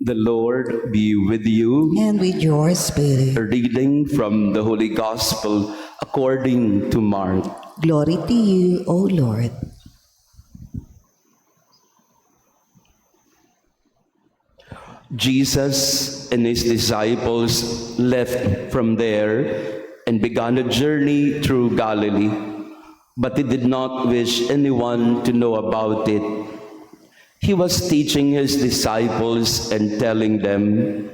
The Lord be with you. And with your spirit. A reading from the Holy Gospel according to Mark. Glory to you, O Lord. Jesus and his disciples left from there and began a journey through Galilee, but he did not wish anyone to know about it. He was teaching his disciples and telling them,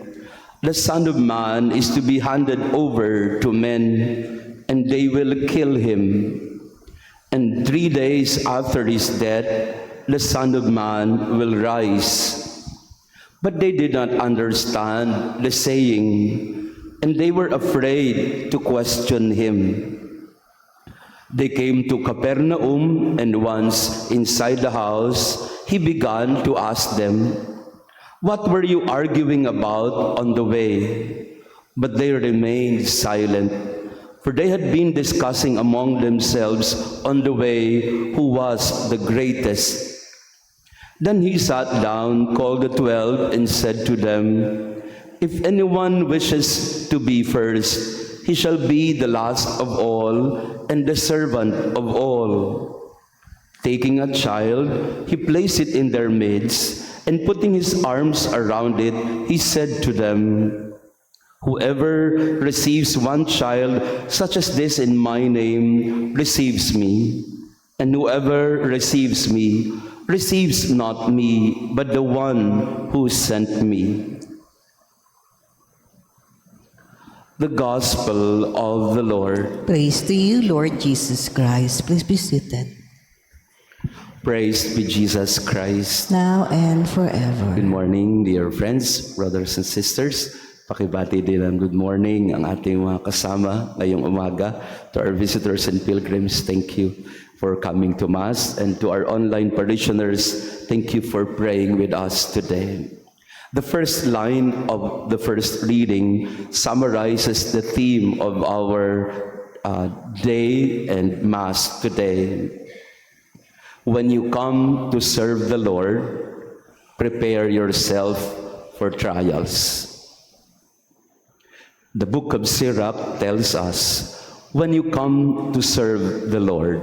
"The Son of Man is to be handed over to men, and they will kill him. And 3 days after his death, the Son of Man will rise." But they did not understand the saying, and they were afraid to question him. They came to Capernaum, and once inside the house, he began to ask them, "What were you arguing about on the way?" But they remained silent, for they had been discussing among themselves on the way who was the greatest. Then he sat down, called the 12, and said to them, "If anyone wishes to be first, he shall be the last of all and the servant of all." Taking a child, he placed it in their midst, and putting his arms around it, he said to them, "Whoever receives one child such as this in my name receives me, and whoever receives me receives not me, but the one who sent me." The Gospel of the Lord. Praise to you, Lord Jesus Christ. Please be seated. Praise be Jesus Christ. Now and forever. Good morning, dear friends, brothers and sisters. Pakibati din ng good morning ang ating mga kasama ngayong umaga. To our visitors and pilgrims, thank you for coming to Mass. And to our online parishioners, thank you for praying with us today. The first line of the first reading summarizes the theme of our day and Mass today. When you come to serve the Lord, prepare yourself for trials. The book of Sirach tells us, when you come to serve the Lord,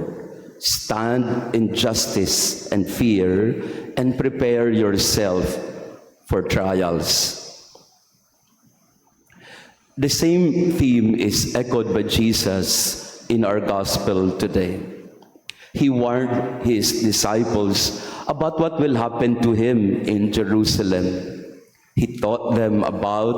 stand in justice and fear and prepare yourself for trials. The same theme is echoed by Jesus in our gospel today. He warned his disciples about what will happen to him in Jerusalem. He taught them about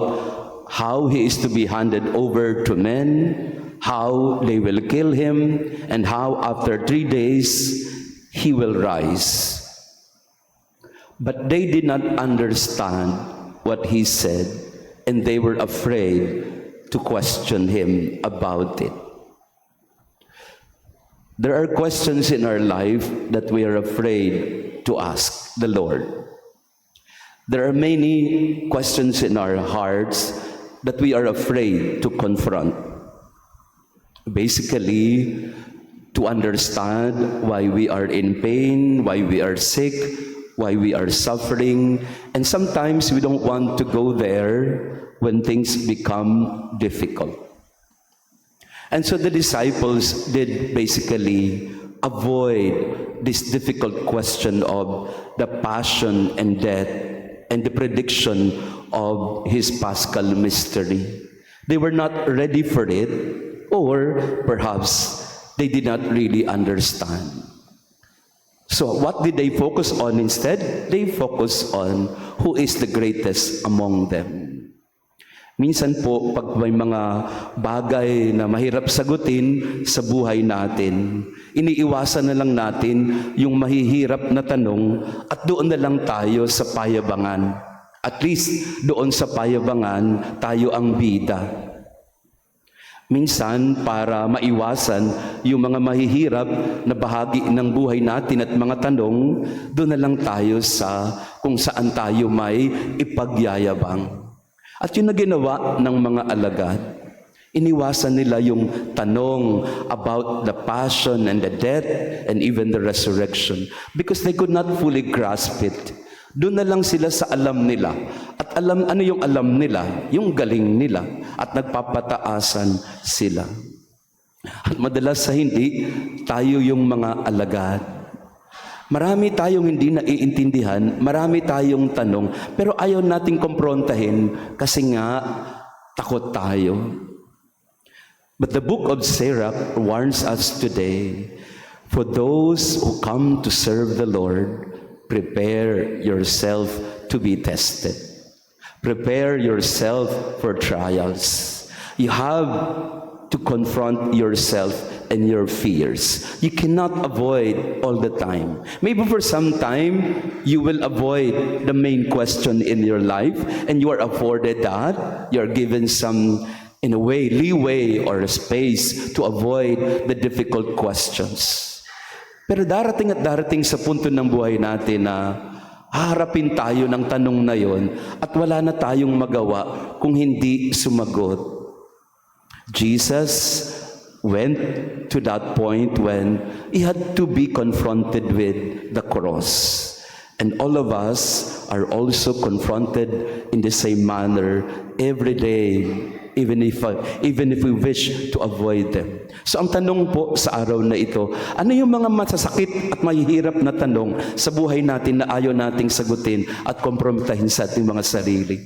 how he is to be handed over to men, how they will kill him, and how after 3 days he will rise. But they did not understand what he said, and they were afraid to question him about it. There are questions in our life that we are afraid to ask the Lord. There are many questions in our hearts that we are afraid to confront. Basically, to understand why we are in pain, why we are sick, why we are suffering, and sometimes we don't want to go there when things become difficult. And so the disciples did basically avoid this difficult question of the passion and death and the prediction of his Paschal mystery. They were not ready for it, or perhaps they did not really understand. So what did they focus on instead? They focused on who is the greatest among them. Minsan po, pag may mga bagay na mahirap sagutin sa buhay natin, iniiwasan na lang natin yung mahihirap na tanong at doon na lang tayo sa payabangan. At least doon sa payabangan, tayo ang bida. Minsan, para maiwasan yung mga mahihirap na bahagi ng buhay natin at mga tanong, doon na lang tayo sa kung saan tayo may ipagyayabang. At yun na ginawa ng mga alagad. Iniwasan nila yung tanong about the passion and the death and even the resurrection because they could not fully grasp it. Doon na lang sila sa alam nila. At ano yung alam nila? Yung galing nila. At nagpapataasan sila. At madalas sa hindi, tayo yung mga alagad. Marami tayong hindi naiintindihan, marami tayong tanong, pero ayaw nating komprontahin kasi nga takot tayo. But the book of Sirach warns us today, for those who come to serve the Lord, prepare yourself to be tested. Prepare yourself for trials. You have to confront yourself and your fears. You cannot avoid all the time. Maybe for some time, you will avoid the main question in your life, and you are afforded that. You are given some, in a way, leeway or space to avoid the difficult questions. Pero darating at darating sa punto ng buhay natin na haharapin tayo ng tanong na yon at wala na tayong magawa kung hindi sumagot. Jesus went to that point when he had to be confronted with the cross. And all of us are also confronted in the same manner every day, even if we wish to avoid them. So ang tanong po sa araw na ito, ano yung mga masasakit at mahihirap na tanong sa buhay natin na ayaw nating sagutin at kompromitahin sa ating mga sarili?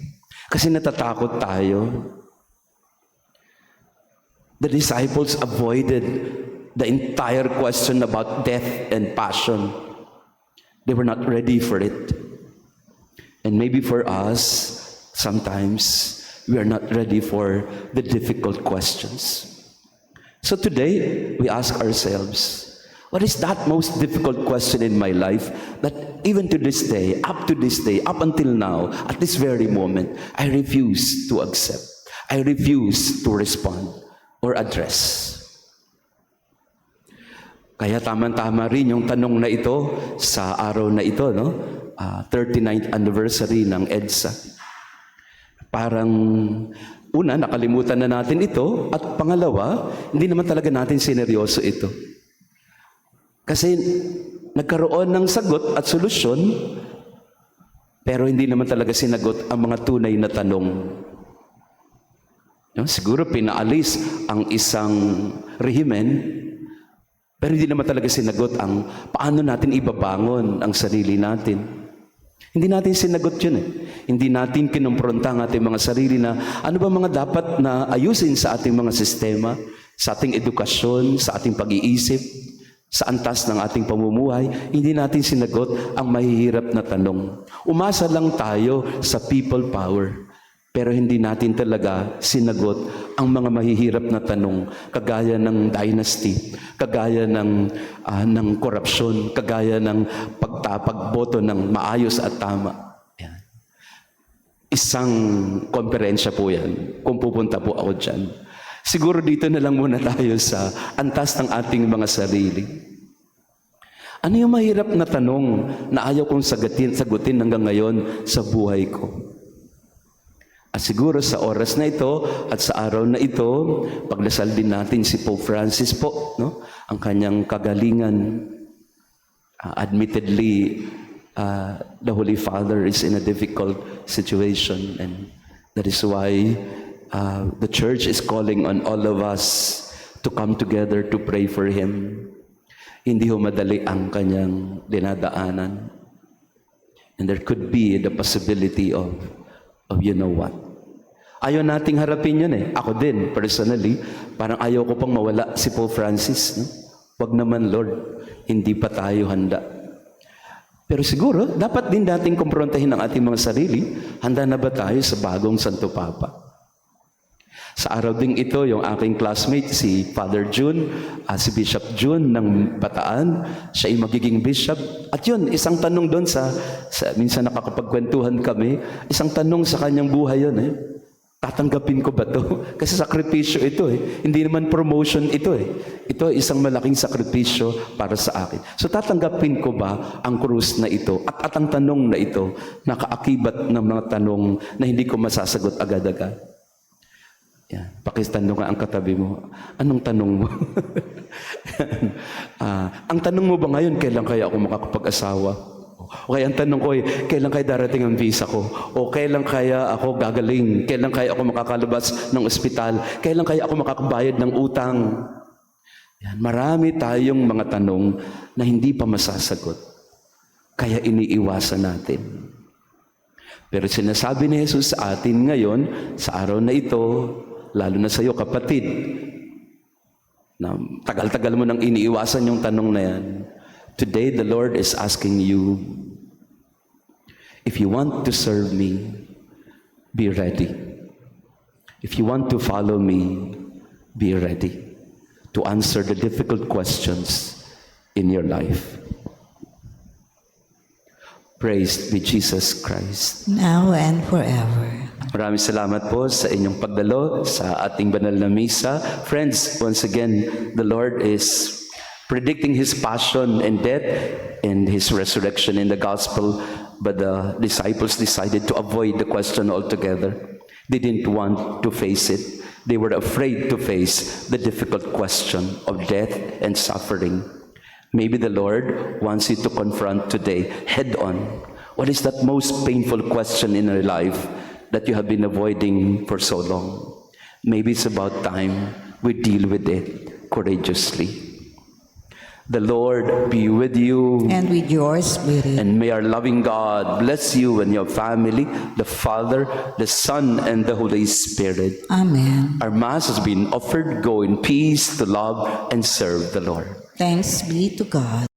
Kasi natatakot tayo. The disciples avoided the entire question about death and passion. They were not ready for it. And maybe for us, sometimes we are not ready for the difficult questions. So today, we ask ourselves, what is that most difficult question in my life that even to this day, up until now, at this very moment, I refuse to accept. I refuse to respond or address. Kaya tama-tama rin yung tanong na ito sa araw na ito, no? 39th anniversary ng EDSA. Parang una, nakalimutan na natin ito, at pangalawa, hindi naman talaga natin sineryoso ito. Kasi nagkaroon ng sagot at solusyon, pero hindi naman talaga sinagot ang mga tunay na tanong. No? Siguro pinaalis ang isang rehimen, pero hindi naman talaga sinagot ang paano natin ibabangon ang sarili natin. Hindi natin sinagot yun eh. Hindi natin kinumpronta ang ating mga sarili na ano ba mga dapat na ayusin sa ating mga sistema, sa ating edukasyon, sa ating pag-iisip, sa antas ng ating pamumuhay. Hindi natin sinagot ang mahihirap na tanong. Umasa lang tayo sa people power. Pero hindi natin talaga sinagot ang mga mahihirap na tanong, kagaya ng dynasty, kagaya ng korupsyon, kagaya ng pagboto ng maayos at tama. Yan. Isang konferensya po yan, kung pupunta po ako dyan. Siguro dito na lang muna tayo sa antas ng ating mga sarili. Ano yung mahirap na tanong na ayaw kong sagutin hanggang ngayon sa buhay ko? At siguro sa oras na ito at sa araw na ito, pagdasal din natin si Pope Francis po, no? Ang kanyang kagalingan. Admittedly, the Holy Father is in a difficult situation, and that is why the Church is calling on all of us to come together to pray for him. Hindi ho madali ang kanyang dinadaanan. And there could be the possibility of you know what. Ayaw nating harapin yun eh. Ako din, personally, parang ayaw ko pang mawala si Pope Francis. No? Wag naman, Lord, hindi pa tayo handa. Pero siguro, dapat din nating kumprontahin ang ating mga sarili. Handa na ba tayo sa bagong Santo Papa? Sa araw ding ito, yung aking classmate, si Father June, si Bishop June ng Bataan, siya ay magiging bishop. At yun, isang tanong doon minsan nakakapagkwentuhan kami, isang tanong sa kanyang buhay yun eh. Tatanggapin ko ba to? Kasi sakripisyo ito eh. Hindi naman promotion ito eh. Ito ay isang malaking sakripisyo para sa akin. So tatanggapin ko ba ang krus na ito? At ang tanong na ito, nakaakibat ng mga tanong na hindi ko masasagot agad-agad. Yan. Pakitanong nga ang katabi mo. Anong tanong mo? Ang tanong mo ba ngayon, kailan kaya ako makakapag-asawa? O kaya ang tanong ko kailan kaya darating ang visa ko? O kailan kaya ako gagaling? Kailan kaya ako makakalabas ng ospital? Kailan kaya ako makakabayad ng utang? Yan, marami tayong mga tanong na hindi pa masasagot. Kaya iniiwasan natin. Pero sinasabi ni Jesus sa atin ngayon, sa araw na ito, lalo na sa iyo kapatid, na tagal-tagal mo nang iniiwasan yung tanong na yan. Today, the Lord is asking you, if you want to serve me, be ready. If you want to follow me, be ready to answer the difficult questions in your life. Praised be Jesus Christ. Now and forever. Maraming salamat po sa inyong pagdalo sa ating banal na misa. Friends, once again, the Lord is predicting His passion and death and His resurrection in the gospel, but the disciples decided to avoid the question altogether. They didn't want to face it. They were afraid to face the difficult question of death and suffering. Maybe the Lord wants you to confront today head on. What is that most painful question in your life that you have been avoiding for so long? Maybe it's about time we deal with it courageously. The Lord be with you. And with your spirit. And may our loving God bless you and your family, the Father, the Son, and the Holy Spirit. Amen. Our Mass has been offered. Go in peace to love and serve the Lord. Thanks be to God.